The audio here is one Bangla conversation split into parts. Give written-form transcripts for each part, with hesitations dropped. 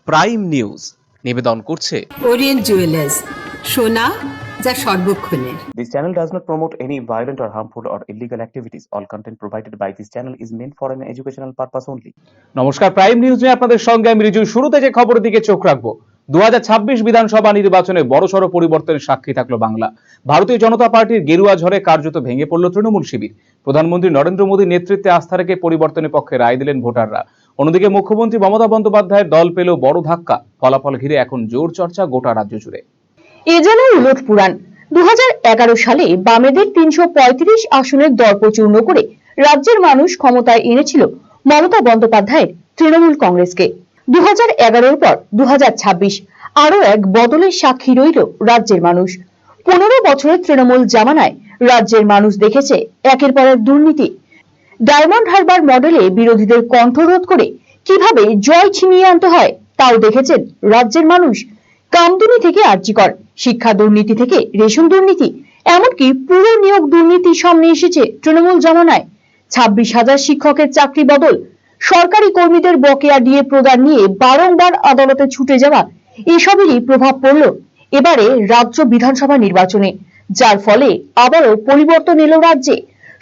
প্রাইম নিউজ নিবেদন করছে ওরিয়েন্ট জুয়েলার্স, সোনা যা সর্বক্ষণের। This channel does not promote any violent or harmful or illegal activities. All content provided by this channel is meant for an educational purpose only. নমস্কার, প্রাইম নিউজে আপনাদের সঙ্গে আমি রিজু। শুরুতে যে খবরের দিকে চোখ রাখবো, 2026 বিধানসভা নির্বাচনে বড়সড় পরিবর্তনের সাক্ষী থাকলো বাংলা। ভারতীয় জনতা পার্টির গেরুয়া ঝড়ে কার্যত ভেঙে পড়ল তৃণমূল শিবির। প্রধানমন্ত্রী নরেন্দ্র মোদীর নেতৃত্বে আস্থা রেখে পরিবর্তনের পক্ষে রায় দিলেন ভোটাররা। অন্যদিকে মুখ্যমন্ত্রী মমতা বন্দ্যোপাধ্যায়ের দল পেল বড় ধাক্কা। ফলাফল ঘিরে এখন জোর চর্চা গোটা রাজ্য জুড়ে। এ যেন উলট পুরাণ। 2011 সালে বামেদের 335 আসনের দর্প চূর্ণ করে রাজ্যের মানুষ ক্ষমতায় এনেছিল মমতা বন্দ্যোপাধ্যায়ের তৃণমূল কংগ্রেসকে। 2011-এর পর 2026 আরো এক বদলের সাক্ষী রইল রাজ্যের মানুষ। 15 বছরের তৃণমূল জামানায় রাজ্যের মানুষ দেখেছে একের পর এক দুর্নীতি। ডায়মন্ড হারবার মডেলে বিরোধীদের কণ্ঠরোধ করে কিভাবে জয় ছিনিয়ে আনতে হয় তাও দেখেছেন রাজ্যের মানুষ। কামদুনি থেকে আর্জিকর, শিক্ষা দুর্নীতি থেকে রেশন দুর্নীতি, এমনকি পুরো নিয়োগ দুর্নীতি সামনে এসেছে তৃণমূল জামানায়। 26,000 শিক্ষকের চাকরি বদল, সরকারি কর্মীদের বকেয়া দিয়ে প্রদান নিয়ে বারংবার আদালতে ছুটে যাওয়া, এসবেরই প্রভাব পড়ল এবারে রাজ্য বিধানসভা নির্বাচনে, যার ফলে আবারও পরিবর্তন এলো রাজ্যে।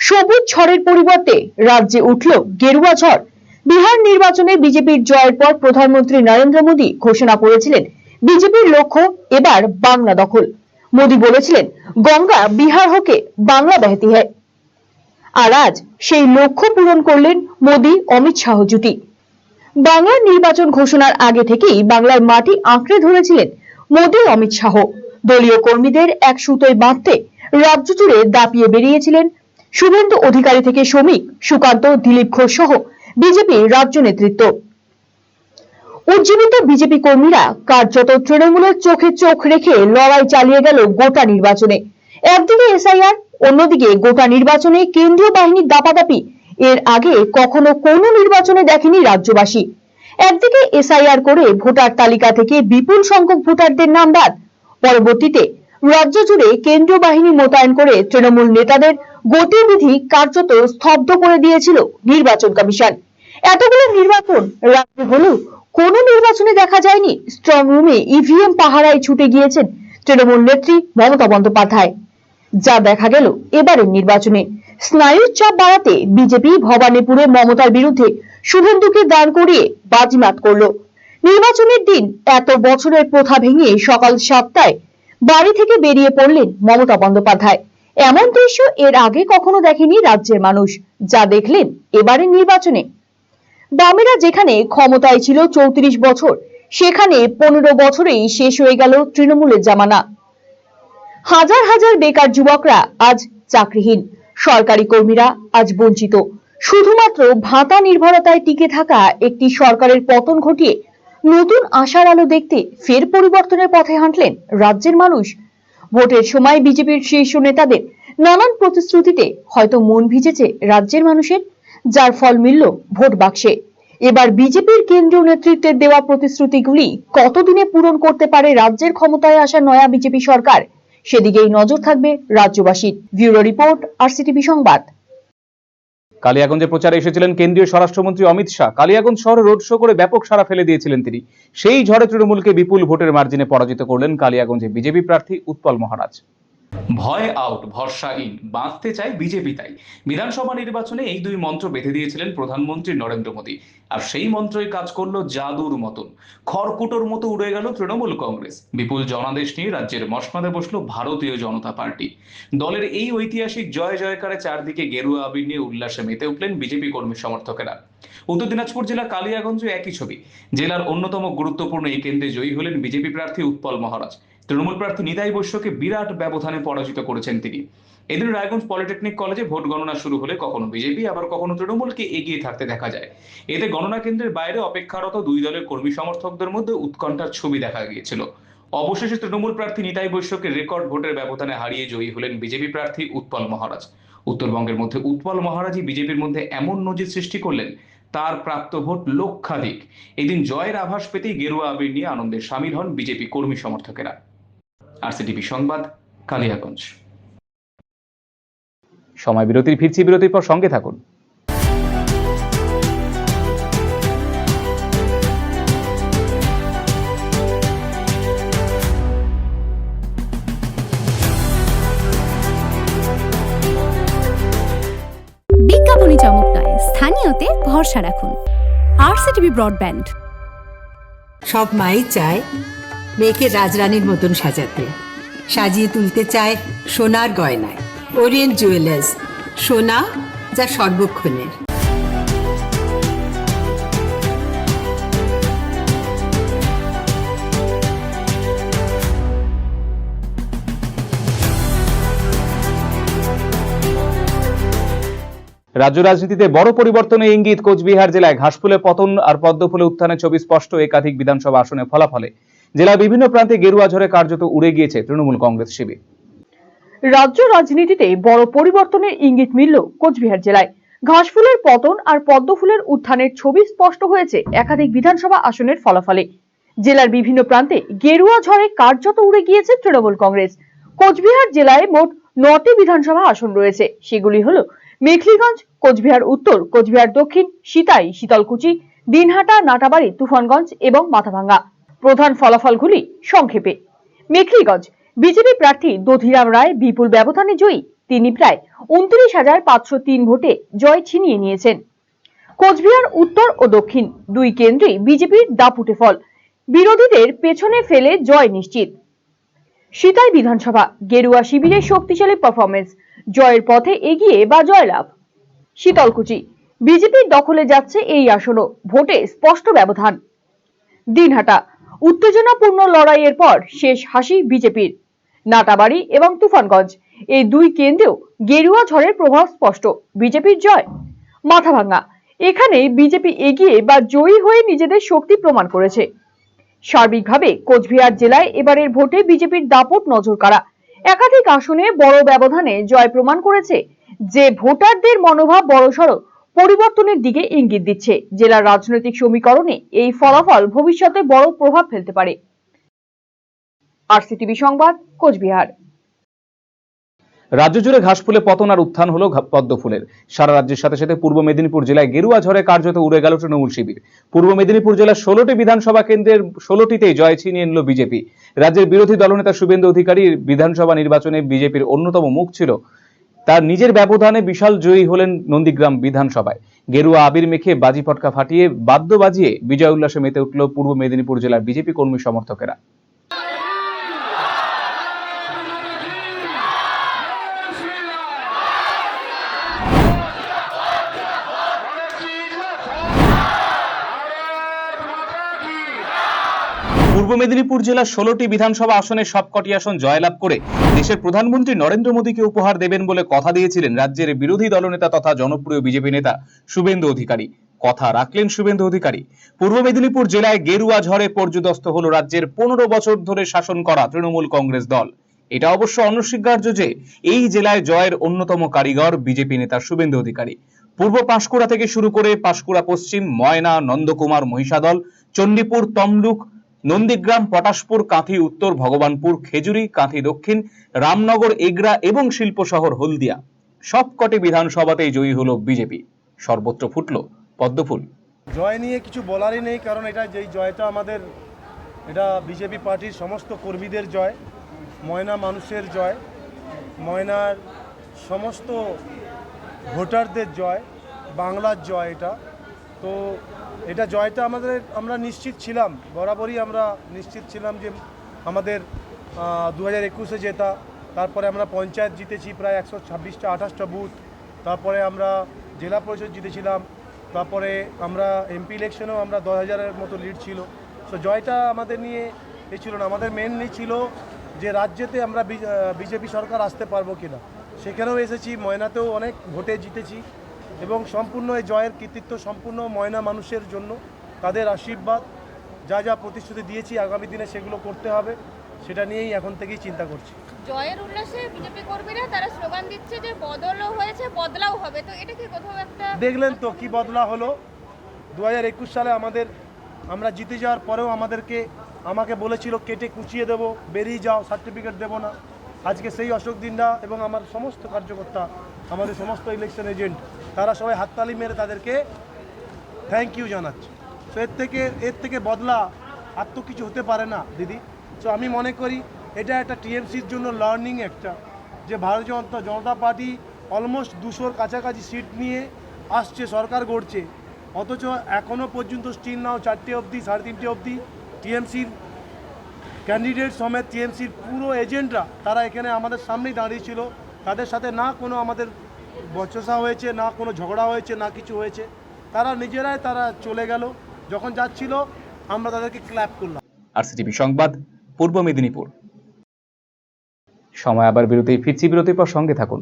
সবুজ ঝড়ের পরিবর্তে রাজ্যে উঠল গেরুয়া ঝড়। বিহার নির্বাচনে বিজেপির জয়ের পর প্রধানমন্ত্রী নরেন্দ্র মোদী ঘোষণা করেছিলেন বিজেপির লক্ষ্য এবার বাংলা দখল। মোদী বলেছিলেন গঙ্গা বিহার হোকে বাংলা বহতি হ্যায়। আর আজ সেই লক্ষ্য পূরণ করলেন মোদী অমিত শাহ জুটি। বাংলার নির্বাচন ঘোষণার আগে থেকেই বাংলার মাটি আঁকড়ে ধরেছিলেন মোদী অমিত শাহ। দলীয় কর্মীদের এক সুতোয় বাঁধতে রাজ্য জুড়ে দাপিয়ে বেরিয়েছিলেন শুভেন্দু অধিকারী থেকে শ্রমিক, সুকান্ত, দিলীপ ঘোষ সহ বিজেপির রাজ্য নেতৃত্ব। উজ্জীবিত বিজেপি কর্মীরা কার্যত তৃণমূলের চোখে চোখ রেখে লড়াই চালিয়ে গেল গোটা নির্বাচনে। একদিকে এসআইআর, অন্যদিকে গোটা নির্বাচনে কেন্দ্রীয় বাহিনীর দাপাদাপি। এর আগে কখনো কোনো নির্বাচনে দেখেনি রাজ্যবাসী। একদিকে এসআইআর করে ভোটার তালিকা থেকে বিপুল সংখ্যক ভোটারদের নাম বাদ। পরবর্তীতে রাজ্য জুড়ে কেন্দ্রীয় বাহিনী মোতায়েন করে তৃণমূল নেতাদের গতিবিধি কার্যত স্তব্ধ করে দিয়েছিল নির্বাচন কমিশন। এতগুলো নির্বাচন রাজ্যে হলেও কোন নির্বাচনে দেখা যায়নি স্ট্রং রুমে ইভিএম পাহারায় ছুটে গিয়েছেন তৃণমূল নেত্রী মমতা বন্দ্যোপাধ্যায়। যা দেখা গেল এবারের নির্বাচনে। স্নায়ুর চাপ বাড়াতে বিজেপি ভবানীপুরে মমতার বিরুদ্ধে শুভেন্দুকে দাঁড় করিয়ে বাজিমাত করল। নির্বাচনের দিন এত বছরের প্রথা ভেঙে সকাল 7টায় বাড়ি থেকে বেরিয়ে পড়লেন মমতা বন্দ্যোপাধ্যায়। এমন দৃশ্য এর আগে কখনো দেখেনি রাজ্যের মানুষ, যা দেখলেন এবারের নির্বাচনে। বামেরা যেখানে ক্ষমতায় ছিল 34 বছর, সেখানে 15 বছরেই শেষ হয়ে গেল তৃণমূলের জামানা। হাজার হাজার বেকার যুবকরা আজ চাকরিহীন, সরকারি কর্মীরা আজ বঞ্চিত। শুধুমাত্র ভাতা নির্ভরতায় টিকে থাকা একটি সরকারের পতন ঘটিয়ে নতুন আশার আলো দেখতে ফের পরিবর্তনের পথে হাঁটলেন রাজ্যের মানুষ। ভোটের সময় বিজেপির শীর্ষ নেতাদের নানান প্রতিশ্রুতিতে হয়তো মন ভিজেছে রাজ্যের মানুষের, যার ফল মিলল ভোট বাক্সে। এবার বিজেপির কেন্দ্রীয় নেতৃত্বের দেওয়া প্রতিশ্রুতিগুলি কতদিনে পূরণ করতে পারে রাজ্যের ক্ষমতায় আসা নয়া বিজেপি সরকার, সেদিকেই নজর থাকবে রাজ্যবাসীর। ব্যুরো রিপোর্ট, আরসিটিভি সংবাদ। কালিয়াগঞ্জে প্রচারে এসেছিলেন কেন্দ্রীয় স্বরাষ্ট্রমন্ত্রী অমিত শাহ। কালিয়াগঞ্জ শহরে রোড শো করে ব্যাপক সাড়া ফেলে দিয়েছিলেন তিনি। সেই ঝড়ে তৃণমূলকে বিপুল ভোটের মার্জিনে পরাজিত করলেন কালিয়াগঞ্জে বিজেপি প্রার্থী উৎপল মহারাজ। ভয় আউট, ভরসা ইন, বাঁচতে চায় বিজেপি। তাই বিধানসভা নির্বাচনে এই দুই মন্ত্র বেঁধে দিয়েছিলেন প্রধানমন্ত্রী নরেন্দ্র মোদী। আর সেই মন্ত্রই কাজ করলো জাদুর মতন। খড়কুটোর মতো উড়ে গেল তৃণমূল কংগ্রেস। বিপুল জনাদেশ নিয়ে রাজ্যের মসনদে বসলো ভারতীয় জনতা পার্টি। দলের এই ঐতিহাসিক জয় জয়কারে চারদিকে গেরুয়া আবির নিয়ে উল্লাসে মেতে উঠলেন বিজেপি কর্মী সমর্থকেরা। উত্তর দিনাজপুর জেলা কালিয়াগঞ্জে একই ছবি। জেলার অন্যতম গুরুত্বপূর্ণ এই কেন্দ্রে জয়ী হলেন বিজেপি প্রার্থী উৎপল মহারাজ। তৃণমূল প্রার্থী নিতাই বৈশ্যকে বিরাট ব্যবধানে পরাজিত করেছেন তিনি। এদিন রায়গঞ্জ পলিটেকনিক কলেজে ভোট গণনা শুরু হলে কখনো বিজেপি আবার কখনো তৃণমূলকে এগিয়ে থাকতে দেখা যায়। এতে গণনা কেন্দ্রের বাইরে অপেক্ষারত দুই দলের কর্মী সমর্থকদের মধ্যে উৎকণ্ঠার ছবি দেখা গিয়েছিল। অবশেষে তৃণমূল প্রার্থী নিতাই বৈশ্যকে রেকর্ড ভোটের ব্যবধানে হারিয়ে জয়ী হলেন বিজেপি প্রার্থী উৎপল মহারাজ। উত্তরবঙ্গের মধ্যে উৎপল মহারাজই বিজেপির মধ্যে এমন নজির সৃষ্টি করলেন, তার প্রাপ্ত ভোট লক্ষাধিক। এদিন জয়ের আভাস পেতেই গেরুয়া আবির নিয়ে আনন্দে সামিল হন বিজেপি কর্মী সমর্থকেরা। আরসিটিভি সংবাদ, কালিয়াগঞ্জ। সময় বিরতির ফিরছি, বিরতির পর সঙ্গে থাকুন। ভরসা রাখুন আরসিটিভি ব্রডব্যান্ড। সব মাই চায় মেয়েকে রাজরানীর মতন সাজাতে, সাজিয়ে তুলতে চায় সোনার গয়নায়। ওরিয়েন্ট জুয়েলার্স, সোনা যা সর্বক্ষণের। রাজ্য রাজনীতিতে বড় পরিবর্তনের ইঙ্গিত কোচবিহার জেলায়। ঘাসফুলে পতন আর পদ্মফুলে উত্থানের ছবি স্পষ্ট একাধিক বিধানসভা আসনে ফলাফলে। জেলার বিভিন্ন প্রান্তে গেরুয়া ঝড়ে কার্যত উড়ে গিয়েছে তৃণমূল কংগ্রেস শিবির। রাজ্য রাজনীতিতে বড় পরিবর্তনের ইঙ্গিত মিলল কোচবিহার জেলায়। ঘাসফুলের পতন আর পদ্মফুলের উত্থানের ছবি স্পষ্ট হয়েছে একাধিক বিধানসভা আসনের ফলাফলে। জেলার বিভিন্ন প্রান্তে গেরুয়া ঝড়ে কার্যত উড়ে গিয়েছে তৃণমূল কংগ্রেস। কোচবিহার জেলায় মোট 9টি বিধানসভা আসন রয়েছে। সেগুলি হলো মেখলিগঞ্জ, কোচবিহার উত্তর, কোচবিহার দক্ষিণ, সিতাই, শীতলকুচি, দিনহাটা, নাটাবাড়ি, তুফানগঞ্জ এবং মাথাভাঙ্গা। প্রধান ফলাফলগুলি সংক্ষেপে। মেখলিগঞ্জ, বিজেপি প্রার্থী দধিরাম রায় বিপুল ব্যবধানে জয়ী। তিনি প্রায় 29,503 ভোটে জয় ছিনিয়ে নিয়েছেন। কোচবিহার উত্তর ও দক্ষিণ দুই কেন্দ্রেই বিজেপির দাপুটে ফল, বিরোধীদের পেছনে ফেলে জয় নিশ্চিত। সিতাই বিধানসভা, গেরুয়া শিবিরের শক্তিশালী পারফরমেন্স, জয়ের পথে এগিয়ে বা জয়লাভ। শীতলকুচি, বিজেপির দখলে যাচ্ছে এই আসনও, ভোটে স্পষ্ট ব্যবধান। দিনহাটা, উত্তেজনাপূর্ণ লড়াইয়ের পর শেষ হাসি বিজেপির। নাটাবাড়ি এবং তুফানগঞ্জ, এই দুই কেন্দ্রেও গেরুয়া ঝড়ের প্রভাব স্পষ্ট, বিজেপির জয়। মাথাভাঙ্গা, এখানে বিজেপি এগিয়ে বা জয়ী হয়ে নিজেদের শক্তি প্রমাণ করেছে। সার্বিকভাবে কোচবিহার জেলায় এবারের ভোটে বিজেপির দাপট নজর কাড়া। একাধিক আসনে বড় ব্যবধানে জয় প্রমাণ করেছে যে ভোটারদের মনোভাব বড়সড় পরিবর্তনের দিকে ইঙ্গিত দিচ্ছে। জেলার রাজনৈতিক সমীকরণে এই ফলাফল ভবিষ্যতে বড় প্রভাব ফেলতে পারে। আরসিটিভি সংবাদ, কোচবিহার। রাজ্য জুড়ে ঘাসফুলে পতন আর উত্থান হলো পদ্মফুলের। সারা রাজ্যের সাথে সাথে পূর্ব মেদিনীপুর জেলায় গেরুয়া ঝড়ে কার্যত উড়ে গেল তৃণমূল শিবির। পূর্ব মেদিনীপুর জেলার 16টি বিধানসভা কেন্দ্রের 16টিতেই জয় ছিনিয়ে নিল বিজেপি। রাজ্যের বিরোধী দলনেতা শুভেন্দু অধিকারী বিধানসভা নির্বাচনে বিজেপির অন্যতম মুখ ছিল। তার নিজের ব্যবধানে বিশাল জয়ী হলেন নন্দীগ্রাম বিধানসভায়। গেরুয়া আবির মেখে বাজি পটকা ফাটিয়ে বাদ্য বাজিয়ে বিজয় উল্লাসে মেতে উঠল পূর্ব মেদিনীপুর জেলার বিজেপি কর্মী সমর্থকেরা। পূর্ব মেদিনীপুর জেলার 16টি বিধানসভা আসনের সবকটি আসন জয়লাভ করে দেশের প্রধানমন্ত্রী নরেন্দ্র মোদীকে উপহার দেবেন বলে কথা দিয়েছিলেন রাজ্যের বিরোধী দলনেতা তথা জনপ্রিয় বিজেপি নেতা শুভেন্দু অধিকারী। কথা রাখলেন শুভেন্দু অধিকারী। পূর্ব মেদিনীপুর জেলায় গেরুয়া ঝড়ে পর্যুদস্ত হল রাজ্যের 15 বছর ধরে শাসন করা তৃণমূল কংগ্রেস দল। এটা অবশ্য অনস্বীকার্য যে এই জেলায় জয়ের অন্যতম কারিগর বিজেপি নেতা শুভেন্দু অধিকারী। পূর্ব পাঁশকুড়া থেকে শুরু করে পাঁশকুড়া পশ্চিম, ময়না, নন্দকুমার, মহিষাদল, চণ্ডীপুর, তমলুক, নন্দীগ্রাম, পটাশপুর, কাঁথি উত্তর, ভগবানপুর, খেজুরি, কাঁথি দক্ষিণ, রামনগর, এগরা এবং শিল্প শহর হলদিয়া সবকটি বিধানসভাতেই জয়ী হলো বিজেপি। সর্বত্র ফুটল পদ্মফুল। জয় নিয়ে কিছু বলারই নেই, কারণ এটা যেই জয়টা আমাদের, এটা বিজেপি পার্টির সমস্ত কর্মীদের জয়, ময়না মানুষের জয়, ময়নার সমস্ত ভোটারদের জয়, বাংলার জয় এটা। তো এটা জয়টা আমরা নিশ্চিত ছিলাম, বরাবরই আমরা নিশ্চিত ছিলাম যে আমাদের 2021-এ জেতা, তারপরে আমরা পঞ্চায়েত জিতেছি প্রায় 126টা 28টা বুথ, তারপরে আমরা জেলা পরিষদ জিতেছিলাম, তারপরে আমরা এমপি ইলেকশনেও আমরা 10,000-এর মতো লিড ছিল। তো জয়টা আমাদের নিয়ে এই ছিল না, আমাদের মেনলি ছিল যে রাজ্যেতে আমরা বিজেপি সরকার আসতে পারবো কিনা। সেখানেও এসেছি, ময়নাতেও অনেক ভোটে জিতেছি এবং সম্পূর্ণ এই জয়ের কৃতিত্ব সম্পূর্ণ ময়না মানুষের জন্য। তাদের আশীর্বাদ, যা যা প্রতিশ্রুতি দিয়েছি আগামী দিনে সেগুলো করতে হবে, সেটা নিয়েই এখন থেকেই চিন্তা করছি। জয়ের উল্লাসে বিজেপি কর্মীরা তারা স্লোগান দিচ্ছে যে বদলও হয়েছে, বদলাও হবে, তো এটা কি কোথাও একটা দেখলেন তো কি বদলা হলো। 2021 সালে আমরা জিতে যাওয়ার পরেও আমাকে বলেছিল কেটে কুচিয়ে দেবো, বেরিয়ে যাও, সার্টিফিকেট দেবো না। আজকে সেই অশোক দিনরা এবং আমার সমস্ত কার্যকর্তা, আমাদের সমস্ত ইলেকশন এজেন্ট, তারা সবাই হাততালি মেরে তাদেরকে থ্যাংক ইউ জানাচ্ছে। তো এর থেকে বদলা আর তো কিছু হতে পারে না দিদি। তো আমি মনে করি এটা একটা টিএমসির জন্য লার্নিং একটা, যে ভারতীয় জনতা পার্টি অলমোস্ট 200-র কাছাকাছি সিট নিয়ে আসছে, সরকার গড়ছে, অথচ এখনও পর্যন্ত স্টিল নাও 4টে অবধি 3:30 অবধি টিএমসির ক্যান্ডিডেট সমেত টিএমসির পুরো এজেন্টরা তারা এখানে আমাদের সামনেই দাঁড়িয়েছিল। তাদের সাথে না কোনো আমাদের বচসা হয়েছে, না কোনো ঝগড়া হয়েছে, না কিছু হয়েছে। তারা নিজেরাই চলে গেল। যখন যাচ্ছিল আমরা তাদেরকে ক্ল্যাপ করলাম। আরসিটিভি সংবাদ, পূর্ব মেদিনীপুর। সময় আবার বিরতি, ফিরছি বিরতির পর সঙ্গে থাকুন।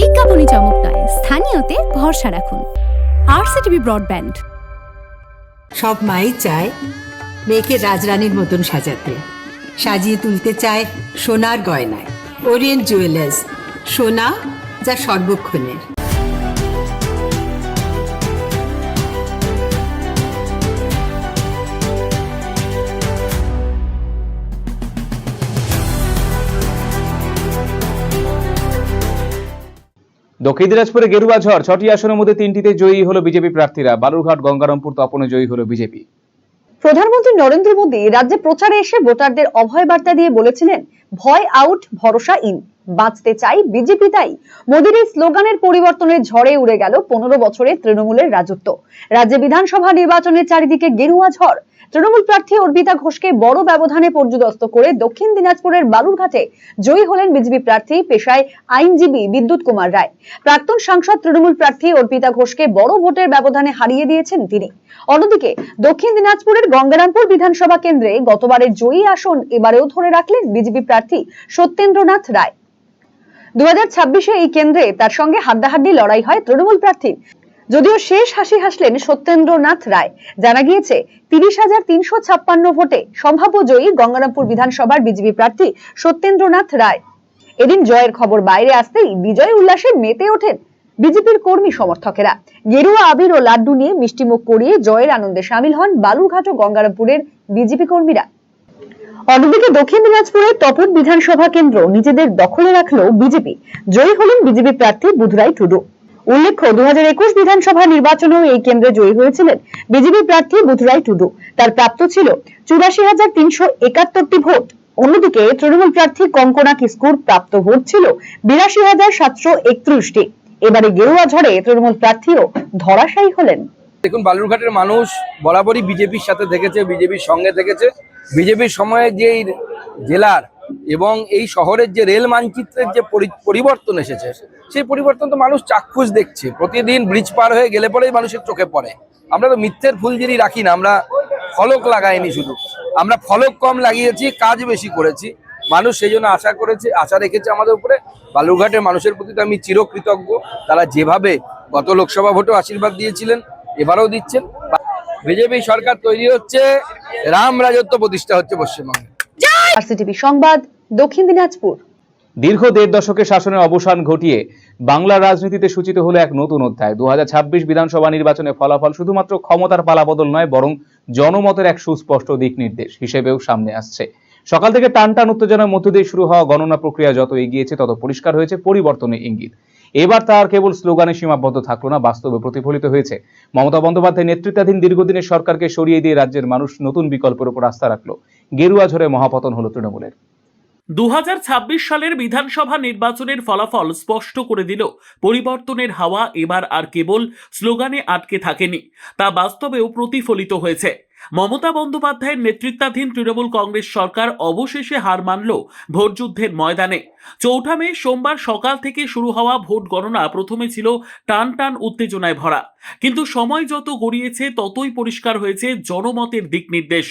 বিজ্ঞাপনী চমক নয়, স্থানীয়তে ভরসা রাখুন। RCTV broadband. সব মাই চায় মেয়েকে রাজরানীর মতন সাজাতে, সাজিয়ে তুলতে চায় সোনার গয়নায়। ওরিয়েন্ট জুয়েলার্স, সোনা যা সর্বক্ষণের। দক্ষিণ দিনাজপুরে গেরুয়া ঝড়, 6টি আসনের মধ্যে 3টিতে জয়ী হলো বিজেপি প্রার্থীরা। বালুরঘাট, গঙ্গারামপুর, তপনে জয়ী হলো বিজেপি। প্রধানমন্ত্রী নরেন্দ্র মোদী রাজ্যে প্রচারে এসে ভোটারদের অভয় বার্তা দিয়ে বলেছিলেন, ভয় আউট, ভরসা ইন। বাঁচতে চাই বিজেপি তাই। মোদীর এই স্লোগানের পরিবর্তনের ঝড়ে উড়ে গেল 15 বছরের তৃণমূলের রাজত্ব। রাজ্যে বিধানসভা নির্বাচনের চারিদিকে গেরুয়া ঝড়। তৃণমূল প্রার্থী অর্পিতা ঘোষকে বড় ব্যবধানে পর্যুদস্ত করে দক্ষিণ দিনাজপুরের বালুরঘাটে জয়ী হলেন বিজেপি প্রার্থী, পেশায় আইনজীবী বিদ্যুৎ কুমার রায়। প্রাক্তন সাংসদ তৃণমূল প্রার্থী অর্পিতা ঘোষকে বড় ভোটের ব্যবধানে হারিয়ে দিয়েছেন তিনি। অন্যদিকে দক্ষিণ দিনাজপুরের গঙ্গারামপুর বিধানসভা কেন্দ্রে গতবারের জয়ী আসন এবারেও ধরে রাখলেন বিজেপি প্রার্থী সত্যেন্দ্রনাথ রায়। 2026-এ এই কেন্দ্রে তার সঙ্গে হাড্ডাহাড্ডি লড়াই হয় তৃণমূল প্রার্থীর। যদিও শেষ হাসি হাসলেন সত্যেন্দ্রনাথ রায়। জানা গিয়েছে 30,356 ভোটে সম্ভাব্য জয়ী গঙ্গারামপুর বিধানসভার বিজেপি প্রার্থী সত্যেন্দ্রনাথ রায়। এদিন জয়ের খবর বাইরে আসতেই বিজয় উল্লাসে মেতে ওঠেন বিজেপির কর্মী সমর্থকেরা। গেরুয়া আবির ও লাড্ডু নিয়ে মিষ্টিমুখ করিয়ে জয়ের আনন্দে সামিল হন বালুরঘাট ও গঙ্গারামপুরের বিজেপি কর্মীরা। অন্যদিকে দক্ষিণ দিনাজপুরের তপন বিধানসভা কেন্দ্র নিজেদের দখলে রাখলো বিজেপি। জয়ী হলেন বিজেপি প্রার্থী বুধরাই টুডু। উল্লেখ্য, 2021 বিধানসভা নির্বাচনেও এই কেন্দ্রে জয়ী হয়েছিলেন বিজেপি প্রার্থী বুধরাই টুডু। তার প্রাপ্ত ছিল 84,371টি ভোট। অন্যদিকে তৃণমূল প্রার্থী কঙ্কনা কিস্কুর প্রাপ্ত ভোট ছিল 82,731টি। এবারে গেরুয়া ঝড়ে তৃণমূল প্রার্থীও ধরাশায়ী হলেন। দেখুন, বালুরঘাটের মানুষ বরাবরই বিজেপির সাথে থেকেছে, বিজেপির সঙ্গে থেকেছে। বিজেপির সময়ে যে জেলার এবং এই শহরের যে রেল মানচিত্রের যে পরিবর্তন এসেছে, সেই পরিবর্তন তো মানুষ চাক্ষুষ দেখছে। প্রতিদিন ব্রিজ পার হয়ে গেলে পরেই মানুষের চোখে পড়ে। আমরা তো মিথ্যের ফুলঝুরি রাখি না, আমরা ফলক লাগাইনি, শুধু আমরা ফলক কম লাগিয়েছি, কাজ বেশি করেছি। মানুষ সেই জন্য আশা রেখেছে আমাদের উপরে। বালুরঘাটের মানুষের প্রতি তো আমি চিরকৃতজ্ঞ। তারা যেভাবে গত লোকসভা ভোটেও আশীর্বাদ দিয়েছিলেন, এবারেও দিচ্ছেন। বিজেপি সরকার তৈরি হচ্ছে, রাম রাজত্ব প্রতিষ্ঠা হচ্ছে পশ্চিমবঙ্গে। আরসিটিভি সংবাদ, দক্ষিণ দিনাজপুর। দীর্ঘ 1.5 দশকের শাসনের অবসান ঘটিয়ে বাংলার রাজনীতিতে সূচিত হলো এক নতুন অধ্যায়। 2026 বিধানসভা নির্বাচনের ফলাফল শুধুমাত্র ক্ষমতার পালাবদল নয়, বরং জনমতের এক সুস্পষ্ট দিক নির্দেশ হিসেবেও সামনে আসছে। সকাল থেকে টান উত্তেজনার মধ্য দিয়ে শুরু হওয়া গণনা প্রক্রিয়া যত এগিয়েছে, তত পরিষ্কার হয়েছে পরিবর্তনের ইঙ্গিত। এবার তার কেবল স্লোগানে সীমাবদ্ধ থাকলো না, বাস্তবে প্রতিফলিত হয়েছে। মমতা বন্দ্যোপাধ্যায়ের নেতৃত্বাধীন দীর্ঘদিনের সরকারকে সরিয়ে দিয়ে রাজ্যের মানুষ নতুন বিকল্পের উপর আস্থা রাখলো। গেরুয়া ঝড়ে মহাপতন হলো তৃণমূলের। 2026 সালের বিধানসভা নির্বাচনের ফলাফল স্পষ্ট করে দিল, পরিবর্তনের হাওয়া এবার আর কেবল স্লোগানে আটকে থাকেনি, তা বাস্তবেও প্রতিফলিত হয়েছে। মমতা বন্দ্যোপাধ্যায়ের নেতৃত্বাধীন তৃণমূল কংগ্রেস সরকার অবশেষে হার মানল ভোটযুদ্ধের ময়দানে। 4 মে সোমবার সকাল থেকে শুরু হওয়া ভোট গণনা প্রথমে ছিল টান উত্তেজনায় ভরা, কিন্তু সময় যত গড়িয়েছে ততই পরিষ্কার হয়েছে জনমতের দিক নির্দেশ।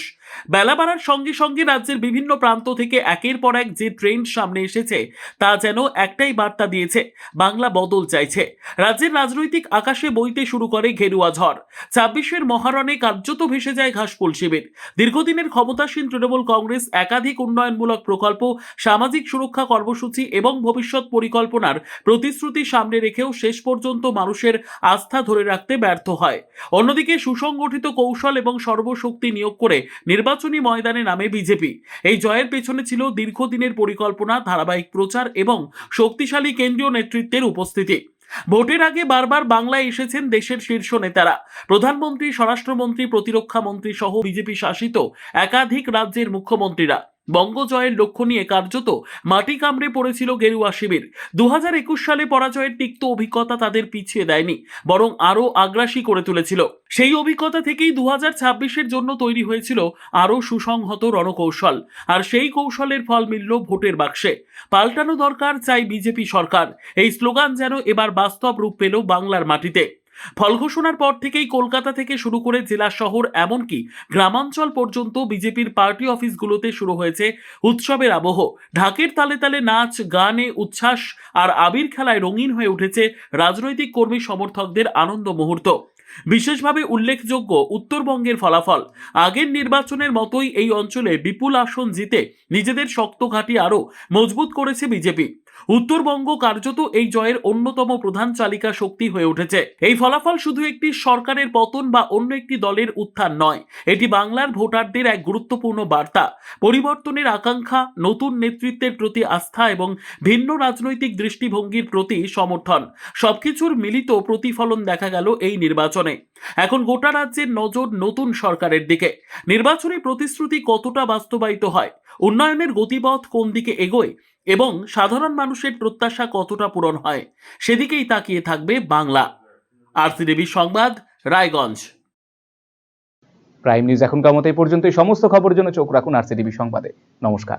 বেলা বাড়ার সঙ্গে সঙ্গে রাজ্যের বিভিন্ন প্রান্ত থেকে একের পর এক যে ট্রেন্ড সামনে এসেছে, তা যেন একটাই বার্তা দিয়েছে, বাংলা বদল চাইছে। রাজ্যের রাজনৈতিক আকাশে বইতে শুরু করে ঘেরুয়া ঝড়। 26-এর মহারণে কার্যত ভেসে যায় ঘাসফুল শিবির। দীর্ঘদিনের ক্ষমতাসীন তৃণমূল কংগ্রেস একাধিক উন্নয়নমূলক প্রকল্প, সামাজিক সুরক্ষা কর্মসূচি এবং ভবিষ্যৎ পরিকল্পনার প্রতিশ্রুতি সামনে রেখেও শেষ পর্যন্ত মানুষের আস্থা ধরে রাখতে ব্যর্থ হয়। অন্যদিকে সুসংগঠিত কৌশল এবং সর্বশক্তি নিয়োগ করে নির্বাচনী ময়দানে নামে বিজেপি। এই জয়ের পেছনে ছিল দীর্ঘদিনের পরিকল্পনা, ধারাবাহিক প্রচার এবং শক্তিশালী কেন্দ্রীয় নেতৃত্বের উপস্থিতি। ভোটের আগে বারবার বাংলায় এসেছেন দেশের শীর্ষ নেতারা। প্রধানমন্ত্রী, স্বরাষ্ট্রমন্ত্রী, প্রতিরক্ষা মন্ত্রী সহ বিজেপি শাসিত একাধিক রাজ্যের মুখ্যমন্ত্রীরা বঙ্গ জয়ের লক্ষ্য নিয়ে কার্যত মাটি কামড়ে পড়েছিল গেরুয়া শিবির। 2021 সালে পরাজয়ের তিক্ত অভিজ্ঞতা তাদের পিছিয়ে দেয়নি, বরং আরও আগ্রাসী করে তুলেছিল। সেই অভিজ্ঞতা থেকেই 2026-এর জন্য তৈরি হয়েছিল আরও সুসংহত রণকৌশল, আর সেই কৌশলের ফল মিলল ভোটের বাক্সে। পাল্টানো দরকার, চাই বিজেপি সরকার, এই স্লোগান যেন এবার বাস্তব রূপ পেল বাংলার মাটিতে। ফল ঘোষণার পর থেকেই কলকাতা থেকে শুরু করে জেলা শহর এমনকি গ্রামাঞ্চল পর্যন্ত বিজেপির পার্টি অফিসগুলোতে শুরু হয়েছে উৎসবের আবহ। ঢাকের তালে তালে নাচ, গানে উচ্ছ্বাস আর আবির খেলায় রঙিন হয়ে উঠেছে রাজনৈতিক কর্মী সমর্থকদের আনন্দ মুহূর্ত। বিশেষভাবে উল্লেখযোগ্য উত্তরবঙ্গের ফলাফল। আগের নির্বাচনের মতোই এই অঞ্চলে বিপুল আসন জিতে নিজেদের শক্ত ঘাঁটি আরও মজবুত করেছে বিজেপি। উত্তরবঙ্গ কার্যত এই জয়ের অন্যতম প্রধান চালিকা শক্তি হয়ে উঠেছে। এই ফলাফল শুধু একটি সরকারের পতন বা অন্য একটি দলের উত্থান নয়, এটি বাংলার ভোটারদের এক গুরুত্বপূর্ণ বার্তা। পরিবর্তনের আকাঙ্ক্ষা, নতুন নেতৃত্বের প্রতি আস্থা এবং ভিন্ন রাজনৈতিক দৃষ্টিভঙ্গির প্রতি সমর্থন, সবকিছুর মিলিত প্রতিফলন দেখা গেল এই নির্বাচনে। এখন গোটা রাজ্যের নজর নতুন সরকারের দিকে। নির্বাচনী প্রতিশ্রুতি কতটা বাস্তবায়িত হয়, উন্নয়নের গতিপথ কোন দিকে এগোয় এবং সাধারণ মানুষের প্রত্যাশা কতটা পূরণ হয়, সেদিকেই তাকিয়ে থাকবে বাংলা। আরসিটিভি সংবাদ, রায়গঞ্জ। প্রাইম নিউজ এখনকার মতো এই পর্যন্তই। সমস্ত খবরের জন্য চোখ রাখুন আরসিটিভি সংবাদে। নমস্কার।